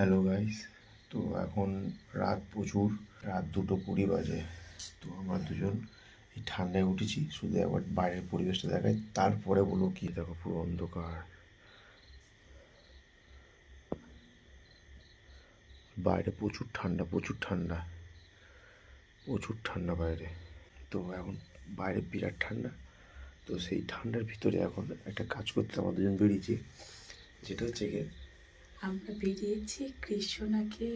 Hello guys, তো এখন রাত প্রচুর, রাত 2:20 বাজে। তো আমরা দুজন এই ঠান্ডায় উঠেছি, শুধু একবার বাইরের পরিবেশটা দেখাই, তারপরে বলো কি। দেখো পুরো অন্ধকার, বাইরে প্রচুর ঠান্ডা, প্রচুর ঠান্ডা, প্রচুর ঠান্ডা বাইরে। তো এখন বাইরে বিরাট ঠান্ডা। তো সেই ঠান্ডার ভিতরে এখন একটা কাজ করতে আমরা দুজন বেরিয়েছি, যেটা হচ্ছে গিয়ে আমরা বেরিয়েছি কৃষ্ণনাকে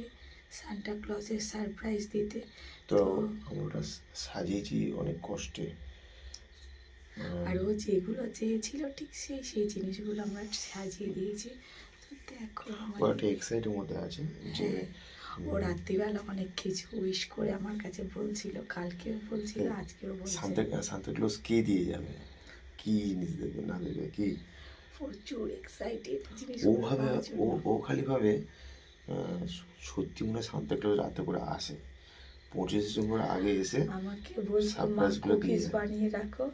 সান্টা ক্লজের সারপ্রাইজ দিতে। তো আমরা ওটা সাজিয়েছি অনেক কষ্টে। আর ও যেগুলো চেয়েছিল ঠিক সেই জিনিসগুলো আমরা সাজিয়ে দিয়েছি। তো দেখো ও একটা এক্সাইটের মধ্যে আছে যে ও রাত্রিবেলা অনেক কিছু উইশ করে আমার কাছে বলছিল, কালকেও বলছিল, আজকেও বলছে। সান্তা ক্লজ কি দিয়ে যাবে, কি জিনিস দেবে না দেবে, কি প্রচুর এক্সাইটেড জিনিস ও ভাবে। ও খালি ভাবে সত্যি মনে হয় সান্তা ক্লজ রাতে করে আসে, 25 ডিসেম্বর আগে এসে আমাকে বলছে মা কুকিজ বানিয়ে রাখো,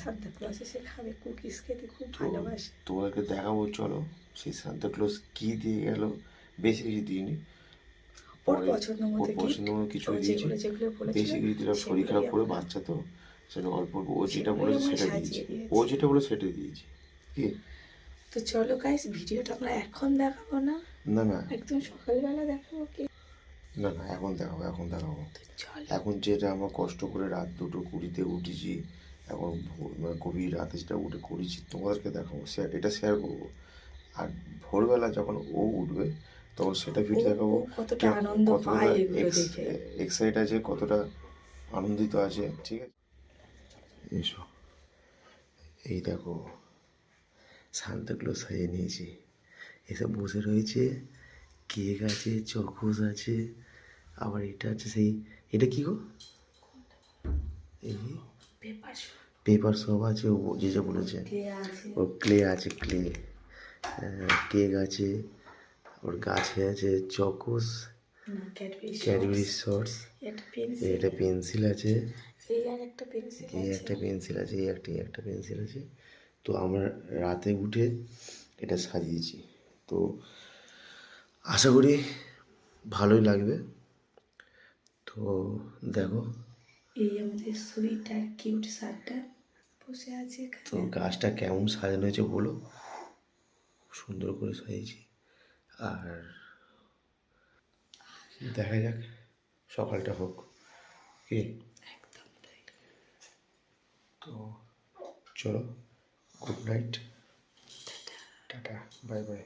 সান্তা ক্লজ এসে খাবে। কুকিজ খেতে খুব ভালোবাসে। তোমাকে দেখাবো, চলো সেই সান্তা ক্লজ কি দিয়ে গেল। বেশি কিছু দিইনি, ওর পছন্দ মতো কিছু দিয়েছি। বেশি কিছু দিলাম, শরীর খারাপ করে বাচ্চা তো সেটা অল্প অল্প। ও যেটা বলেছে সেটা দিয়েছি, ও যেটা বলে সেটা দিয়েছি। কি তো চলো গাইস, ভিডিওটা আমরা এখন দেখাবো না, না না একদম সকালবেলা দেখাবো। কি না না এখন দেখাবো, এখন দেখাবো। এখন যেটা আমরা কষ্ট করে রাত 2:20 উঠেছি, এখন মানে গভীর রাতে যেটা উঠে করেছি তোমাদেরকে দেখাবো, এটা শেয়ার করবো। আর ভোরবেলা যখন ও উঠবে তখন সেটা ভিডিও দেখাবো, কতটা আনন্দ পায় এগুলো দেখে, এক্সাইট আছে, কতটা আনন্দিত আছে। ঠিক আছে, এসো। এই দেখো সান্তা ক্লজ সাজিয়ে নিয়েছি, এসে বসে রয়েছে, কেক আছে, চকোস আছে, আবার এটা আছে সেই, এটা কি গো, এই পেপার সব আছে। ও যে যে বলেছে, ও ক্লে আছে, ক্লে, কেক আছে, ওর গাছে আছে চকোস, ক্যাডবেরি শর্টস, এটা পেন্সিল আছে, এই একটা পেন্সিল আছে, এই একটা পেন্সিল আছে। তো আমরা রাতে উঠে এটা সাজিয়েছি, তো আশা করি ভালোই লাগবে। তো দেখো এই আমাদের সুইট আর কিউট শার্টটা বসে আছে। তো গাছটা কেমন সাজানো হয়েছে বলো, সুন্দর করে সাজিয়েছি। আর দেখা যাক সকালটা হোক, কি একদম তাই। তো চলো, good night, tata, bye bye.